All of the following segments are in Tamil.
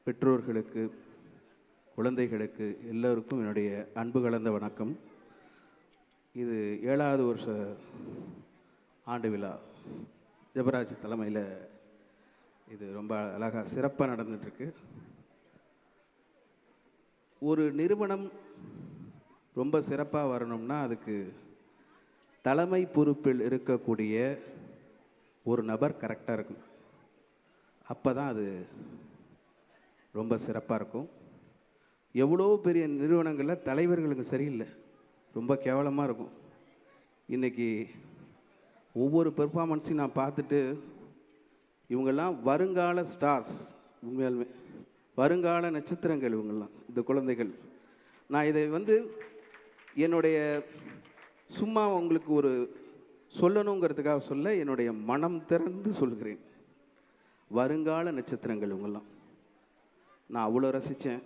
பெற்றோர்களுக்கு, குழந்தைகளுக்கு எல்லோருக்கும் என்னுடைய அன்பு கலந்த வணக்கம். இது 7வது வருஷ ஆண்டு விழா ஜெபராஜ் தலைமையில் இது ரொம்ப அழகாக சிறப்பாக நடந்துட்டுருக்கு. ஒரு நிறுவனம் ரொம்ப சிறப்பாக வரணும்னா அதுக்கு தலைமை பொறுப்பில் இருக்கக்கூடிய ஒரு நபர் கரெக்டாக இருக்கும். அப்போ தான் அது ரொம்ப சிறப்பாக இருக்கும். எவ்வளோ பெரிய நிறுவனங்களில் தலைவர்களுக்கு சரியில்லை, ரொம்ப கேவலமாக இருக்கும். இன்றைக்கி ஒவ்வொரு பெர்ஃபார்மன்ஸையும் நான் பார்த்துட்டு இவங்கெல்லாம் வருங்கால ஸ்டார்ஸ், உண்மையாலுமே வருங்கால நட்சத்திரங்கள் இவங்கெல்லாம், இந்த குழந்தைகள். நான் இதை என்னுடைய சும்மா உங்களுக்கு ஒரு சொல்லணுங்கிறதுக்காக சொல்ல, என்னுடைய மனம் திறந்து சொல்கிறேன். வருங்கால நட்சத்திரங்கள் இவங்கெல்லாம். நான் அவ்வளோ ரசித்தேன்.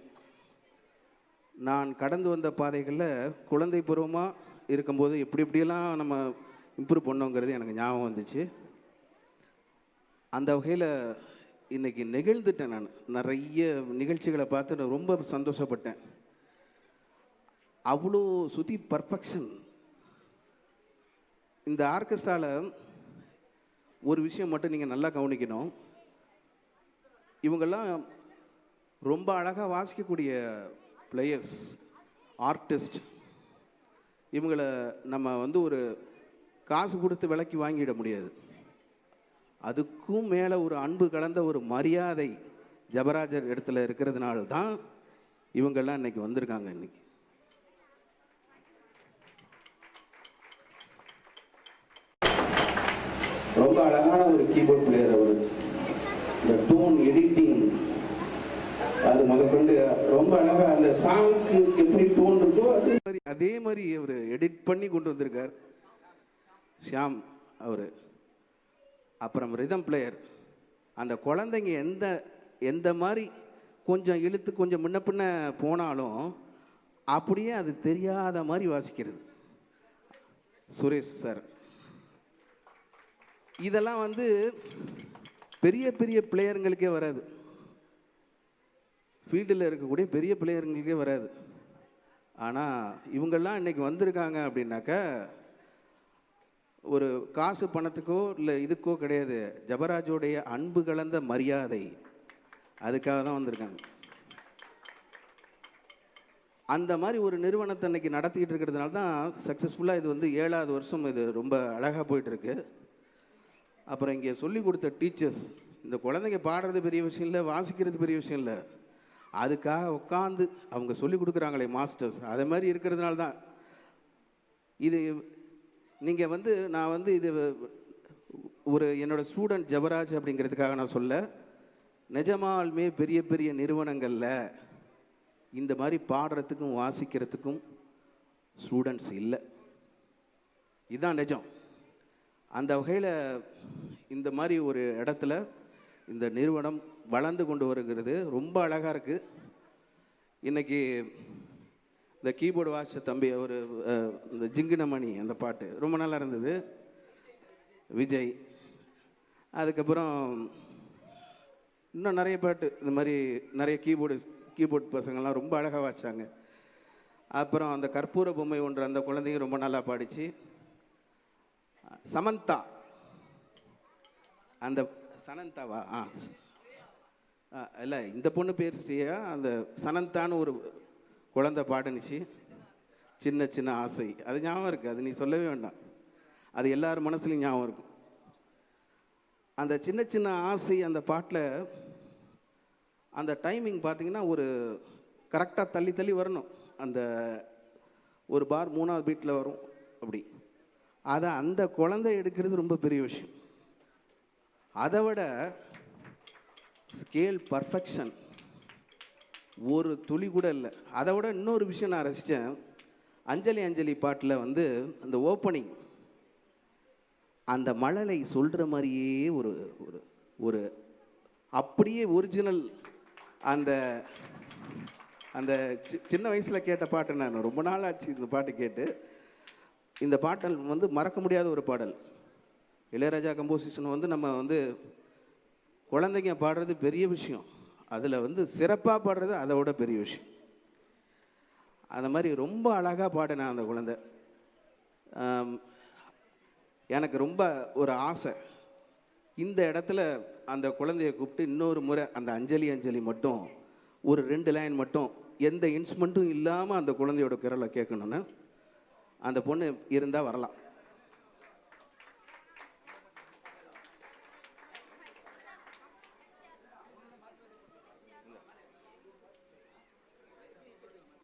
நான் கடந்து வந்த பாதைகளில் குழந்தை பருவமாக இருக்கும்போது எப்படியெல்லாம் நம்ம இம்ப்ரூவ் பண்ணோங்கிறது எனக்கு ஞாபகம் வந்துச்சு. அந்த வகையில் இன்றைக்கி நெகிழ்ந்துட்டேன். நான் நிறைய நிகழ்ச்சிகளை பார்த்து நான் ரொம்ப சந்தோஷப்பட்டேன். அவ்வளோ சுத்தி பர்ஃபெக்ஷன். இந்த ஆர்கெஸ்ட்ராவில் ஒரு விஷயம் மட்டும் நீங்கள் நல்லா கவனிக்கணும். இவங்கெல்லாம் ரொம்ப அழகாக வாசிக்கக்கூடிய பிளேயர்ஸ், ஆர்டிஸ்ட். இவங்களை நம்ம ஒரு காசு கொடுத்து விலைக்கு வாங்கிட முடியாது. அதுக்கும் மேலே ஒரு அன்பு கலந்த ஒரு மரியாதை ஜெபராஜர் இடத்துல இருக்கிறதுனால தான் இவங்கெல்லாம் இன்னைக்கு வந்திருக்காங்க. இன்னைக்கு ரொம்ப அழகான ஒரு கீபோர்ட் பிளேயர் அவர். இந்த டோன் எடிட்டிங் அது முதற்கொண்டு ரொம்ப அழகாக அந்த சாங்க்கு எப்படி டோன் இருக்கோ அதே மாதிரி அவர் எடிட் பண்ணி கொண்டு வந்திருக்கார் ஷியாம் அவர். அப்புறம் ரிதம் பிளேயர். அந்த குழந்தைங்க எந்த மாதிரி கொஞ்சம் இழுத்து கொஞ்சம் முன்ன பின்ன போனாலும் அப்படியே அது தெரியாத மாதிரி வாசிக்கிறது சுரேஷ் சார். இதெல்லாம் பெரிய பெரிய பிளேயருங்களுக்கே வராது, ஃபீல்டில் இருக்கக்கூடிய பெரிய பிளேயருங்களுக்கே வராது. ஆனால் இவங்கெல்லாம் இன்றைக்கி வந்திருக்காங்க அப்படின்னாக்கா ஒரு காசு பணத்துக்கோ இல்லை இதுக்கோ கிடையாது, ஜெபராஜோடைய அன்பு கலந்த மரியாதை, அதுக்காக தான் வந்திருக்காங்க. அந்த மாதிரி ஒரு நிறுவனத்தை அன்றைக்கி நடத்திக்கிட்டு இருக்கிறதுனால தான் சக்ஸஸ்ஃபுல்லாக இது 7வது வருஷம் இது ரொம்ப அழகாக போயிட்டுருக்கு. அப்புறம் இங்கே சொல்லி கொடுத்த டீச்சர்ஸ், இந்த குழந்தைங்க பாடுறது பெரிய விஷயம் இல்லை, வாசிக்கிறது பெரிய விஷயம் இல்லை, அதுக்காக உட்காந்து அவங்க சொல்லி கொடுக்குறாங்களே மாஸ்டர்ஸ், அதே மாதிரி இருக்கிறதுனால தான் இது. நீங்கள் நான் இது ஒரு என்னோடய ஸ்டூடெண்ட் ஜெபராஜ் அப்படிங்கிறதுக்காக நான் சொல்ல, நிஜமாலுமே பெரிய பெரிய நிறுவனங்களில் இந்த மாதிரி பாடுறதுக்கும் வாசிக்கிறதுக்கும் ஸ்டூடெண்ட்ஸ் இல்லை. இதுதான் நிஜம். அந்த வகையில் இந்த மாதிரி ஒரு இடத்துல இந்த நிறுவனம் வளர்ந்து கொண்டு வருகிறது. ரொம்ப அழகாக இருக்குது. இன்றைக்கி இந்த கீபோர்டு வாசித்த தம்பி ஒரு இந்த ஜிங்கினமணி அந்த பாட்டு ரொம்ப நல்லா இருந்தது, விஜய். அதுக்கப்புறம் இன்னும் நிறைய பாட்டு இந்த மாதிரி நிறைய கீபோர்டு பசங்கள்லாம் ரொம்ப அழகாக வாசித்தாங்க. அப்புறம் அந்த கற்பூர பொம்மை ஒன்று அந்த குழந்தைங்க ரொம்ப நல்லா பாடிச்சு. சமந்தா, அந்த சனந்தாவா இல்லை இந்த பொண்ணு பேர் ஸ்ரீயா, அந்த சனந்தான்னு ஒரு குழந்தை பாடுனுச்சு, சின்ன சின்ன ஆசை. அது ஞாபகம் இருக்குது, அது நீ சொல்லவே வேண்டாம், அது எல்லார் மனசுலையும் ஞாபகம் இருக்கும். அந்த சின்ன சின்ன ஆசை அந்த பாட்டில் அந்த டைமிங் பார்த்திங்கன்னா ஒரு கரெக்டாக தள்ளி தள்ளி வரணும். அந்த ஒரு பார் 3வது பீட்டில் வரும் அப்படி. அதை அந்த குழந்தை எடுக்கிறது ரொம்ப பெரிய விஷயம். அதை விட ஸ்கேல் பர்ஃபெக்ஷன் ஒரு துளி கூட இல்லை. அதை விட இன்னொரு விஷயம் நான் ரசித்தேன். அஞ்சலி பாட்டில் அந்த ஓப்பனிங், அந்த மழலை சொல்கிற மாதிரியே ஒரு ஒரு அப்படியே ஒரிஜினல். அந்த அந்த சின்ன வயசில் கேட்ட பாட்டு, நான் ரொம்ப நாள் ஆச்சு இந்த பாட்டு கேட்டு. இந்த பாட்டல் மறக்க முடியாத ஒரு பாடல். இளையராஜா கம்போசிஷன் நம்ம குழந்தைங்க பாடுறது பெரிய விஷயம். அதில் வந்து சிறப்பாக பாடுறது அதை விட பெரிய விஷயம். அந்த மாதிரி ரொம்ப அழகாக பாடினேன் அந்த குழந்தை. எனக்கு ரொம்ப ஒரு ஆசை, இந்த இடத்துல அந்த குழந்தைய கூப்பிட்டு இன்னொரு முறை அந்த அஞ்சலி மட்டும் ஒரு 2 லைன் மட்டும் எந்த இன்ஸ்ட்ருமெண்ட்டும் இல்லாமல் அந்த குழந்தையோட குரலை கேட்கணுன்னு. அந்த பொண்ணு இருந்தால் வரலாம்.